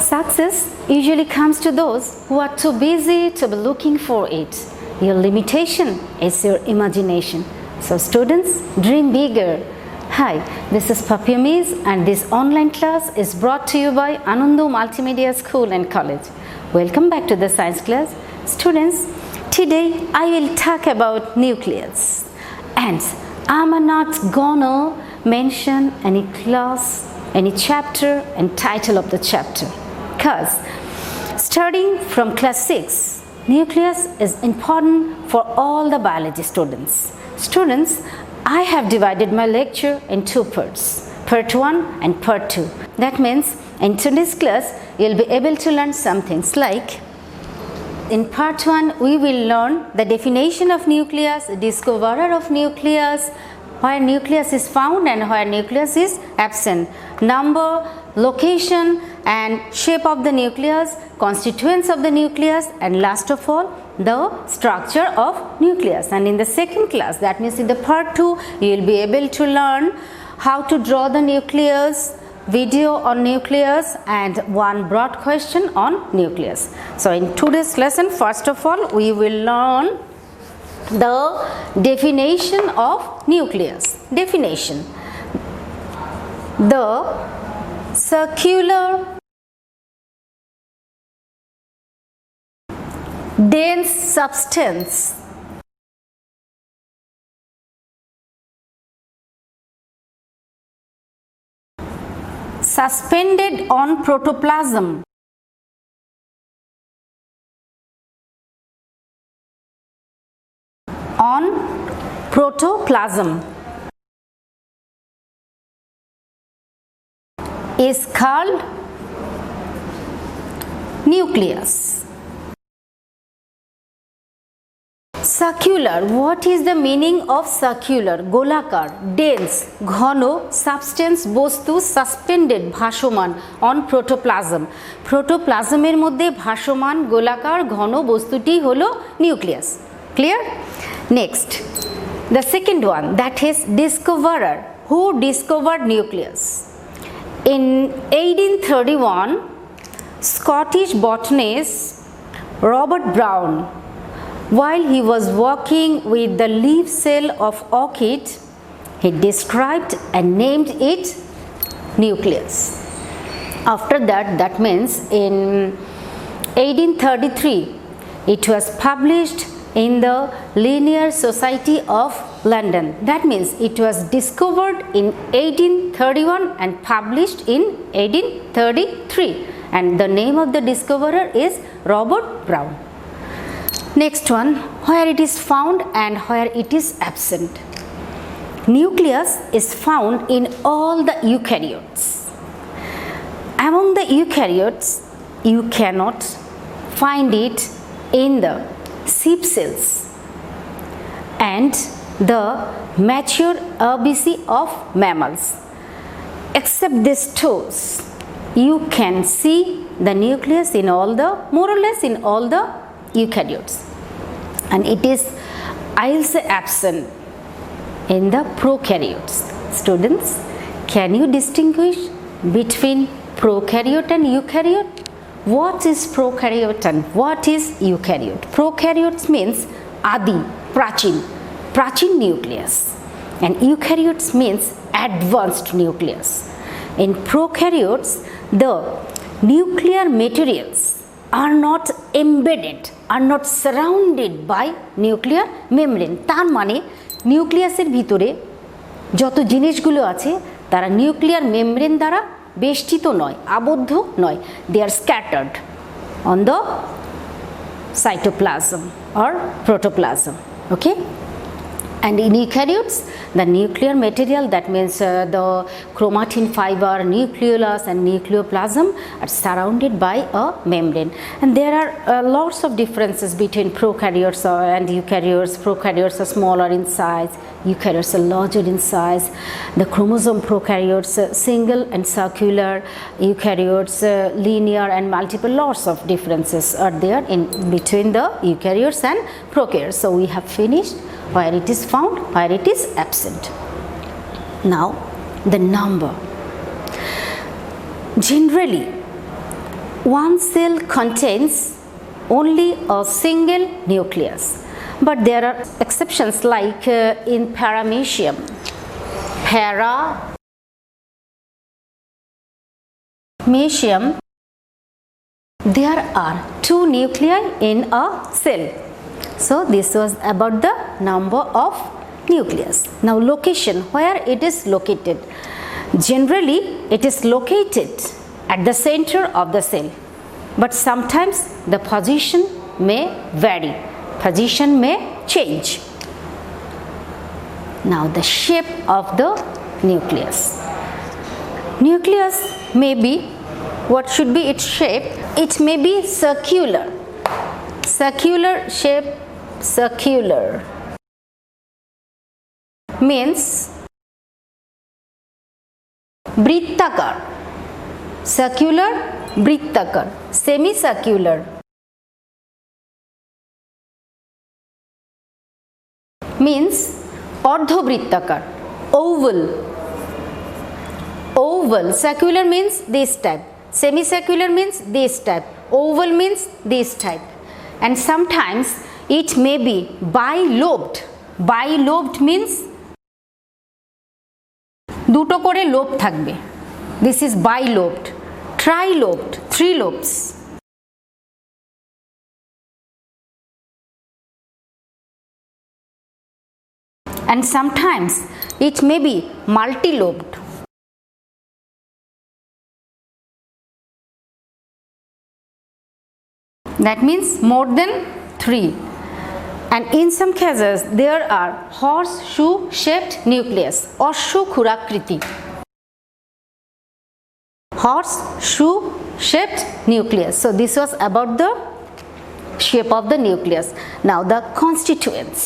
Success usually comes to those who are too busy to be looking for it. Your limitation is your imagination. So students, dream bigger. Hi, this is Papiamiz and this online class is brought to you by Anandu Multimedia School and College. Welcome back to the science class. Students, today I will talk about nucleus. And I'm not gonna mention any class, any chapter and title of the chapter. Because starting from class 6, nucleus is important for all the biology students. Students, I have divided my lecture in two parts, part 1 and part 2. That means in today's class, you'll be able to learn some things like, in part 1, we will learn the definition of nucleus, discoverer of nucleus, where nucleus is found and where nucleus is absent, number, location and shape of the nucleus, constituents of the nucleus, and last of all, the structure of nucleus. And in the second class, that means in the part 2, you will be able to learn how to draw the nucleus, video on nucleus, and one broad question on nucleus. So in today's lesson, first of all, we will learn the definition of nucleus. Definition: the circular dense substance suspended on protoplasm is called nucleus. Circular, what is the meaning of circular? গোলাকার, dense, ঘন, substance, বস্তু, suspended, ভাসমান, on protoplasm. প্রোটোপ্লাজমের মধ্যে ভাসমান, গোলাকার, ঘন বস্তুটি হলো nucleus. Clear? Next, the second one, that is discoverer. Who discovered nucleus? In 1831, Scottish botanist Robert Brown, while he was working with the leaf cell of orchid, he described and named it nucleus. After that, that means in 1833, it was published in the Linnean Society of London. That means it was discovered in 1831 and published in 1833. And the name of the discoverer is Robert Brown. Next one, where it is found and where it is absent. Nucleus is found in all the eukaryotes. Among the eukaryotes, you cannot find it in the sheep cells and the mature RBC of mammals. Except these two, you can see the nucleus in all the, more or less in all the eukaryotes, and it is, I'll say, absent in the prokaryotes. Students, can you distinguish between prokaryote and eukaryote? What is prokaryote and what is eukaryote? Prokaryotes means adi, prachin nucleus, and eukaryotes means advanced nucleus. In prokaryotes, the nuclear materials are not embedded, are not surrounded by nuclear membrane. তার মানে নিউক্লিয়াসের ভিতরে যত জিনিসগুলো আছে তারা nuclear membrane দ্বারা বেষ্টিত নয়, আবদ্ধ নয়. They are scattered on the cytoplasm or protoplasm. Okay? And in eukaryotes, the nuclear material, that means the chromatin fiber, nucleolus and nucleoplasm are surrounded by a membrane. And there are lots of differences between prokaryotes and eukaryotes. Prokaryotes are smaller in size, eukaryotes are larger in size. The chromosome prokaryotes single and circular, eukaryotes linear and multiple. Lots of differences are there in between the eukaryotes and prokaryotes. So we have finished where it is found, where it is absent. Now, the number. Generally, one cell contains only a single nucleus, but there are exceptions like in paramecium, there are two nuclei in a cell. So this was about the number of nucleus. Now location, where it is located. Generally it is located at the center of the cell, but sometimes the position may vary, position may change. Now the shape of the nucleus. Nucleus may be, what should be its shape? It may be circular. Circular shape, circular means brittakar. Circular, brittakar. Semicircular means ordhobrittakar, oval. Oval, circular means this type, semicircular means this type, oval means this type, and sometimes it may be bilobed. Bilobed means দুটো করে lobe থাকবে, this is bilobed. Trilobed, three lobes. And sometimes it may be multilobed. That means more than 3. And in some cases there are horseshoe shaped nucleus, Ashokurakriti. Horseshoe shaped nucleus. So this was about the shape of the nucleus. Now the constituents.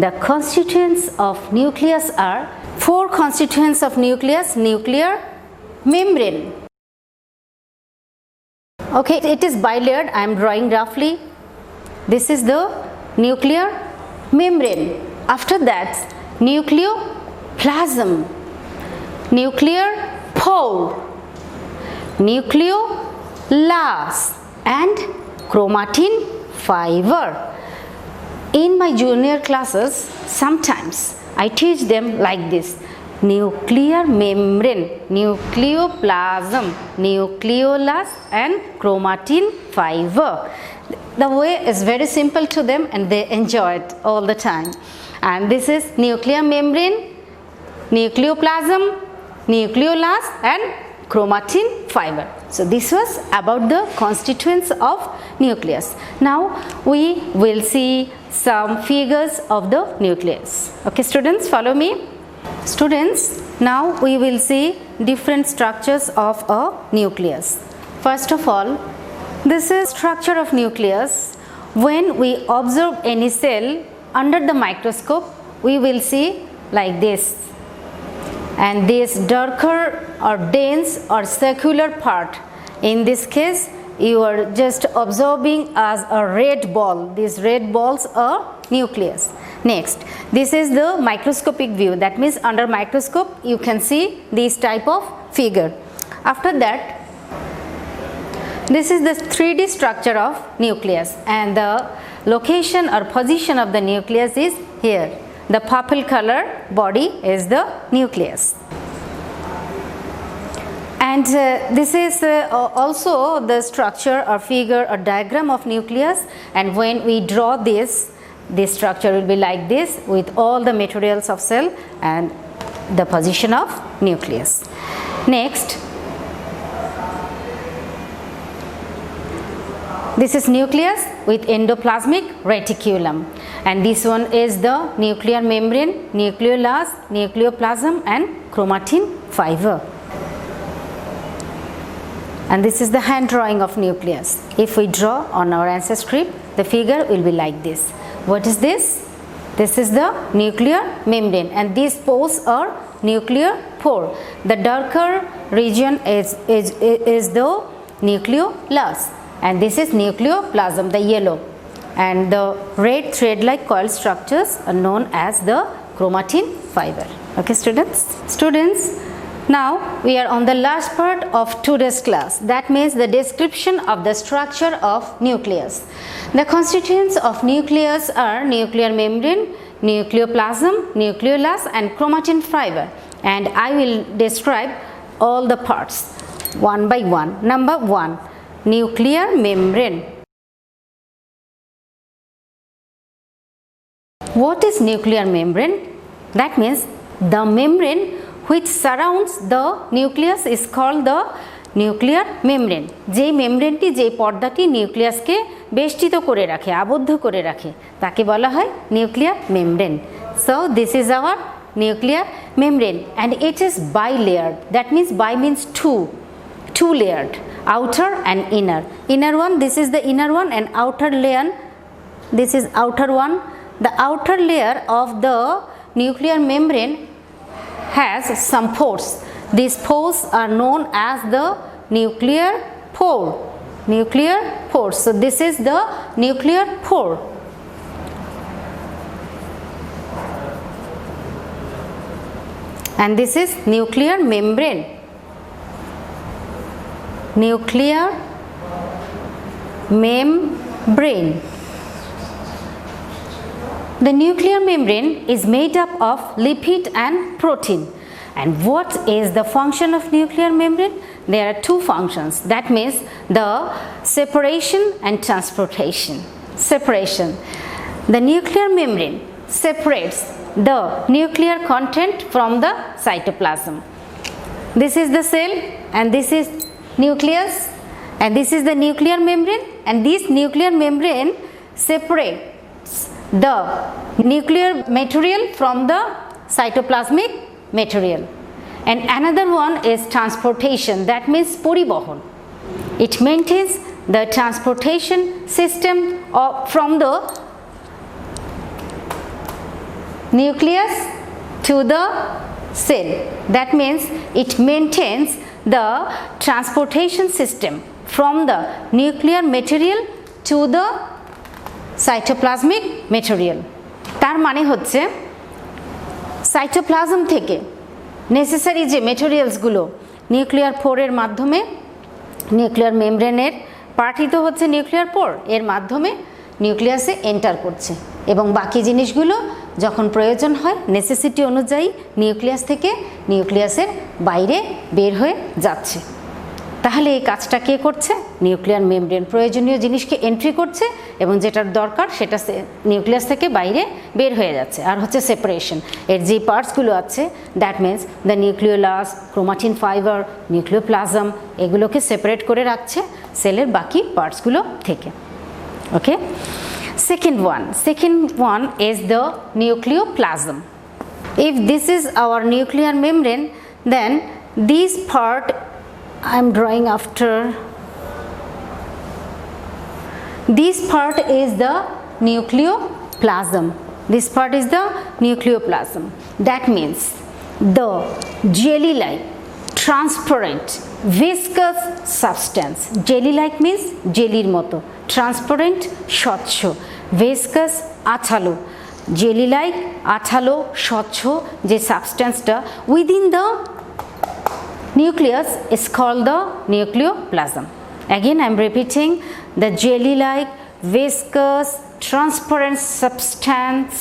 The constituents of nucleus are 4 constituents of nucleus. Nuclear membrane. Okay, it is bilayered. I am drawing roughly. This is the nuclear membrane. After that, nucleoplasm, nuclear pore, nucleolus, and chromatin fiber. In my junior classes, sometimes I teach them like this: nuclear membrane, nucleoplasm, nucleolus, and chromatin fiber. The way is very simple to them and they enjoy it all the time. And this is nuclear membrane, nucleoplasm, nucleolus, and chromatin fiber. So this was about the constituents of nucleus. Now we will see some figures of the nucleus. Okay students, follow me. Students, now we will see different structures of a nucleus. First of all, this is structure of nucleus. When we observe any cell under the microscope, we will see like this. And this darker or dense or circular part, in this case you are just observing as a red ball. These red balls are nucleus. Next, this is the microscopic view. That means under microscope you can see this type of figure. After that, this is the 3D structure of nucleus, and the location or position of the nucleus is here. The purple color body is the nucleus. And this is also the structure or figure or diagram of nucleus, and when we draw this structure will be like this with all the materials of cell and the position of nucleus. Next, this is nucleus with endoplasmic reticulum, and this one is the nuclear membrane, nucleolus, nucleoplasm, and chromatin fiber. And this is the hand drawing of nucleus. If we draw on our answer script, the figure will be like this. What is this? This is the nuclear membrane, and these pores are nuclear pore. The darker region is the nucleolus, and this is nucleoplasm, the yellow, and the red thread-like coil structures are known as the chromatin fiber. Okay students? Students, Now we are on the last part of today's class. That means the description of the structure of nucleus. The constituents of nucleus are nuclear membrane, nucleoplasm, nucleolus and chromatin fiber, and I will describe all the parts one by one. Number 1, nuclear membrane. What is nuclear membrane? That means the membrane which surrounds the nucleus is called the nuclear membrane. যে মেমব্রেনটি যে পর্দাটি নিউক্লিয়াসকে বেষ্টিত করে রাখে, আবদ্ধ করে রাখে, তাকে বলা হয় nuclear membrane. So this is our nuclear membrane and it is bilayered. That means bi means two layered, outer and inner. Inner one, this is the inner one, and outer layer, this is outer one. The outer layer of the nuclear membrane has some pores. These pores are known as the nuclear pore. Nuclear pore. So this is the nuclear pore. And this is nuclear membrane. Nuclear membrane. The nuclear membrane is made up of lipid and protein. And what is the function of nuclear membrane? There are two functions. That means the separation and transportation. Separation. The nuclear membrane separates the nuclear content from the cytoplasm. This is the cell and this is nucleus and this is the nuclear membrane, and this nuclear membrane separates the nuclear material from the cytoplasmic material. And another one is transportation. That means poribohon. It maintains the transportation system from the nucleus to the cell. That means it maintains the transportation system from the nuclear material to the cytoplasmic material. তার মানে হচ্ছে cytoplasm থেকে necessary যে মেটেরিয়ালসগুলো nuclear পোরের মাধ্যমে, nuclear মেমব্রেনের পাঠিত হচ্ছে nuclear পোর, এর মাধ্যমে নিউক্লিয়াসে এন্টার করছে এবং বাকি জিনিসগুলো যখন প্রয়োজন হয় নেসেসিটি অনুযায়ী নিউক্লিয়াস থেকে নিউক্লিয়াসের বাইরে বের হয়ে যাচ্ছে। তাহলে এই কাজটা কে করছে? নিউক্লিয়ার মেমব্রেন প্রয়োজনীয় জিনিসকে এন্ট্রি করছে এবং যেটার দরকার সেটা নিউক্লিয়াস থেকে বাইরে বের হয়ে যাচ্ছে। আর হচ্ছে সেপারেশন, এর যে পার্টসগুলো আছে that means the nucleolus, chromatin fibre, nucleoplasm, এগুলোকে সেপারেট করে রাখছে সেলের বাকি পার্টসগুলো থেকে। ওকে, second one is the nucleoplasm. If this is our nuclear membrane, then this part I am drawing after. This part is the nucleoplasm. This part is the nucleoplasm. That means the jelly-like, transparent, viscous substance. Jelly-like means jelly moto. Transparent, স্বচ্ছ, viscous, আঠালো। Jelly-like, আঠালো, স্বচ্ছ যে সাবস্টেন্সটা within the nucleus is called the nucleoplasm. Again I am repeating, the jelly-like, viscous, transparent substance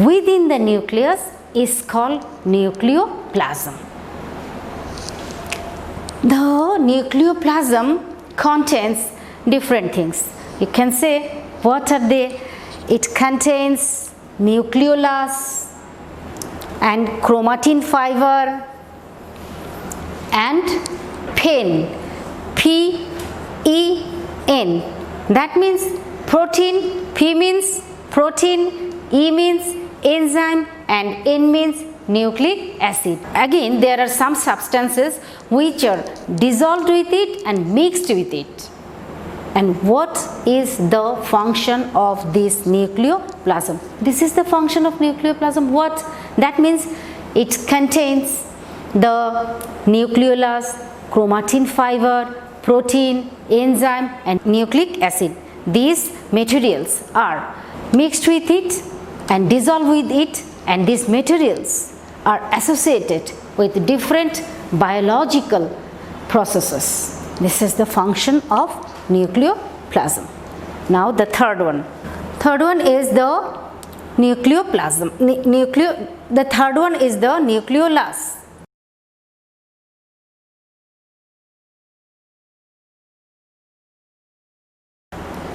within the nucleus is called nucleoplasm. The nucleoplasm contains different things. You can say, what are they? It contains nucleolus and chromatin fiber and pen, P-E-N. That means protein. P means protein, E means enzyme, and N means nucleic acid. Again, there are some substances which are dissolved with it and mixed with it. And what is the function of this nucleoplasm? This is the function of nucleoplasm. What? That means it contains the nucleolus, chromatin fiber, protein, enzyme and nucleic acid. These materials are mixed with it and dissolved with it, and these materials are associated with different biological processes. This is the function of nucleoplasm. Now the third one. Third one is the nucleoplasm. The third one is the nucleolus.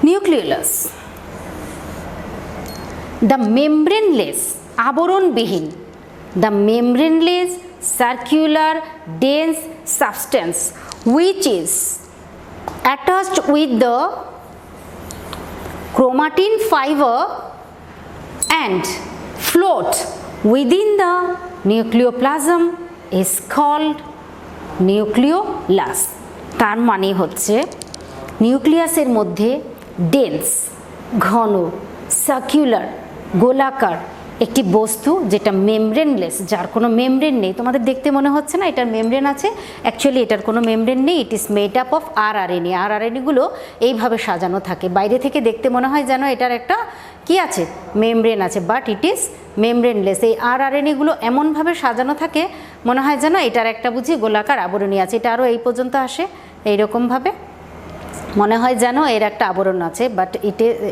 Nucleolus. The membraneless, আবরণবিহীন, the membraneless circular dense substance which is attached with the chromatin fiber and float within the nucleoplasm is called nucleolus. তার মানে হচ্ছে নিউক্লিয়াসের মধ্যে dense, ঘন, circular, গোলাকার একটি বস্তু যেটা মেমব্রেনলেস, যার কোনো মেমব্রেন নেই। তোমাদের দেখতে মনে হচ্ছে না এটার মেমব্রেন আছে, অ্যাকচুয়ালি এটার কোনো মেমব্রেন নেই। It is made up of rRNA. আরআরএনএগুলো এইভাবে সাজানো থাকে, বাইরে থেকে দেখতে মনে হয় যেন এটার একটা কি আছে, মেমব্রেন আছে, বাট ইট ইজ মেমব্রেনলেস। এই আরআরএনএগুলো এমনভাবে সাজানো থাকে মনে হয় যেন এটার একটা বুঝি গোলাকার আবরণী আছে। এটা আরও এই পর্যন্ত আসে, এইরকমভাবে মনে হয় যেন এর একটা আবরণ আছে, but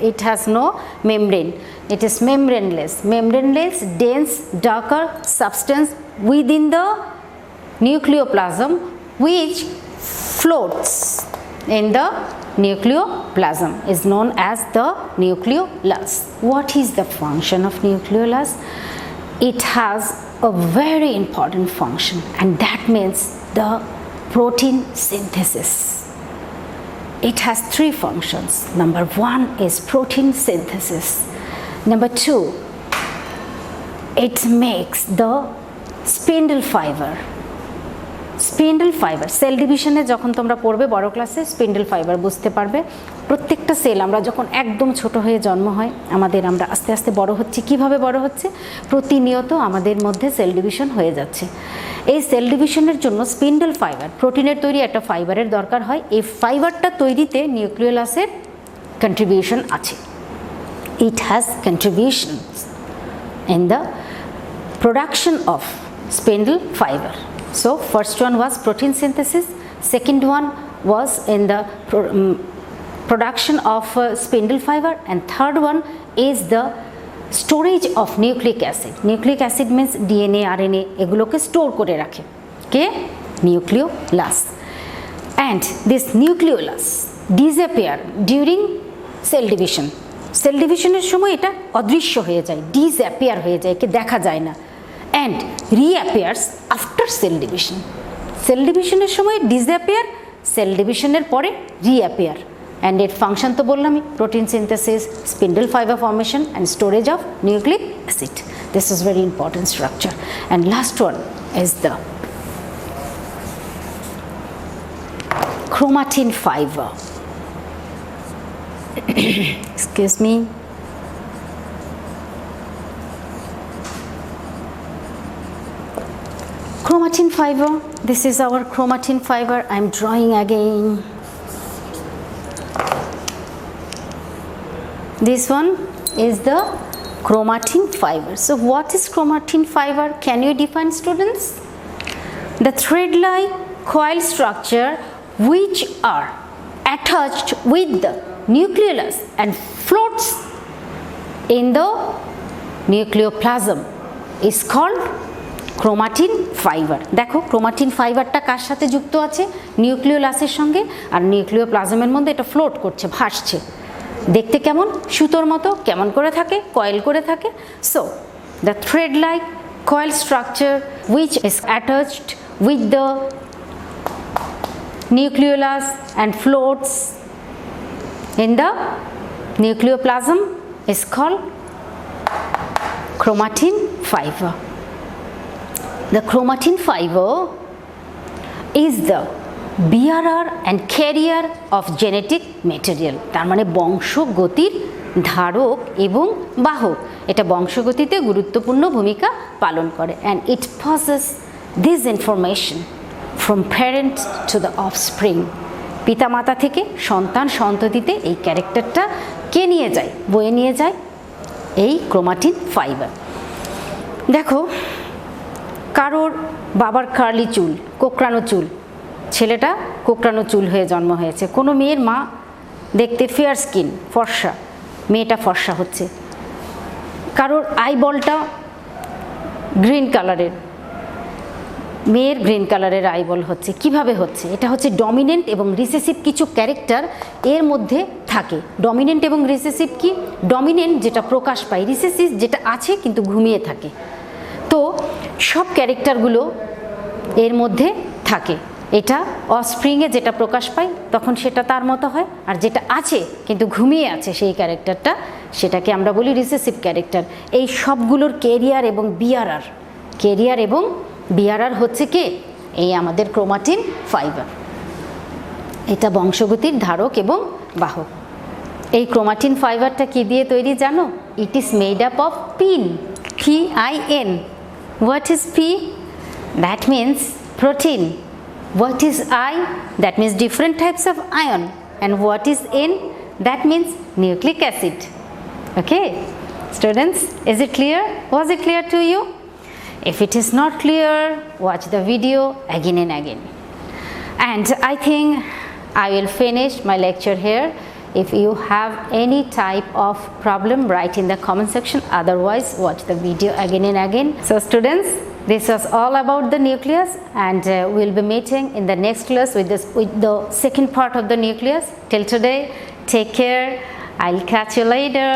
it has no membrane. It is membraneless dense darker substance within the nucleoplasm which floats in the nucleoplasm is known as the nucleolus. What is the function of nucleolus? It has a very important function, and that means the protein synthesis. It has three functions. Number one is protein synthesis. Number two, it makes the spindle fiber. Spindle fibre, cell ডিভিশনে যখন তোমরা পড়বে বড় ক্লাসে spindle fibre বুঝতে পারবে। প্রত্যেকটা sell আমরা যখন একদম ছোট হয়ে জন্ম হয় আমরা আস্তে আস্তে বড় হচ্ছি। কিভাবে বড় হচ্ছে? প্রতিনিয়ত আমাদের মধ্যে সেল ডিভিশন হয়ে যাচ্ছে। এই সেল ডিভিশনের জন্য স্পিন্ডল ফাইবার, প্রোটিনের তৈরি একটা ফাইবারের দরকার হয়। এই ফাইবারটা তৈরিতে নিউক্লিওলাসের কন্ট্রিবিউশন আছে। It has contributions in the production of spindle fiber. So first one was protein synthesis, second one was in the production of spindle fiber, and third one is the storage of nucleic acid. Nucleic acid means DNA, RNA, এগুলোকে store করে রাখে কে? Nucleolus. And this nucleolus disappear during cell division. Cell ডিভিশনের সময় এটা অদৃশ্য হয়ে যায়, ডিসঅ্যাপিয়ার হয়ে যায়, একে দেখা যায় না। And reappears after cell division. Cell ডিভিশনের সময় ডিসঅ্যাপিয়ার, সেল ডিভিশনের পরে রিঅ্যাপিয়ার। অ্যান্ড এর ফাংশন তো বললামই, protein synthesis, spindle fibre formation and storage of nucleic acid. This is very important structure. And last one is the chromatin fiber. Excuse me. Chromatin fiber. This is our chromatin fiber. I'm drawing again. This one is the chromatin fiber. So what is chromatin fiber? Can you define, students? The thread-like coil structure which are attached with the nucleolus and floats in the nucleoplasm is called chromatin fiber. দেখো chromatin ফাইবারটা কার সাথে যুক্ত আছে? নিউক্লিওলাসের সঙ্গে, আর নিউক্লিওপ্লাজমের মধ্যে এটা float করছে, ভাসছে। দেখতে কেমন? সুতোর মতো। কেমন করে থাকে? কয়েল করে থাকে। So the thread like coil structure which is attached with the nucleolus and floats in the nucleoplasm is called chromatin fiber. The chromatin fiber is the bearer and carrier of genetic material. তার মানে বংশগতির ধারক এবং বাহক। এটা বংশগতিতে গুরুত্বপূর্ণ ভূমিকা পালন করে। And it passes this information from parent to the offspring. পিতামাতা থেকে সন্তান সন্ততিতে এই ক্যারেক্টারটা কে নিয়ে যায়? বয়ে নিয়ে যায় এই ক্রোমাটিন ফাইবার। দেখো কারোর বাবার কার্লি চুল, কোঁকড়ানো চুল, ছেলেটা কোঁকড়ানো চুল হয়ে জন্ম হয়েছে। কোনো মেয়ের মা দেখতে ফেয়ার স্কিন, ফর্সা, মেয়েটা ফর্সা হচ্ছে। কারোর আইবলটা গ্রিন কালারের, মেয়ের গ্রিন কালারের আইবল হচ্ছে। কিভাবে হচ্ছে? এটা হচ্ছে ডমিনেন্ট এবং রিসেসিভ কিছু ক্যারেক্টার এর মধ্যে থাকে। ডমিনেন্ট এবং রিসেসিভ কি? ডমিনেন্ট যেটা প্রকাশ পায়, রিসেসিভ যেটা আছে কিন্তু ঘুমিয়ে থাকে। তো সব ক্যারেক্টারগুলো এর মধ্যে থাকে। এটা অফস্প্রিংয়ে যেটা প্রকাশ পায় তখন সেটা তার মতো হয়, আর যেটা আছে কিন্তু ঘুমিয়ে আছে সেই ক্যারেক্টারটা, সেটাকে আমরা বলি রিসেসিভ ক্যারেক্টার। এই সবগুলোর ক্যারিয়ার এবং বিয়ারার, ক্যারিয়ার এবং বিয়ারার হচ্ছে কে? এই আমাদের ক্রোমাটিন ফাইবার। এটা বংশগতির ধারক এবং বাহক। এই ক্রোমাটিন ফাইবারটা কি দিয়ে তৈরি জানো? ইট is made up of pin, PIN. What is P? That means protein. What is I? That means different types of ion. And what is N? That means nucleic acid. Okay, students, is it clear? Was it clear to you? If it is not clear, watch the video again and again. And I think I will finish my lecture here. If you have any type of problem, write in the comment section. Otherwise, watch the video again and again. So students, this was all about the nucleus, and we'll be meeting in the next class with the second part of the nucleus. Till today, take care. I'll catch you later.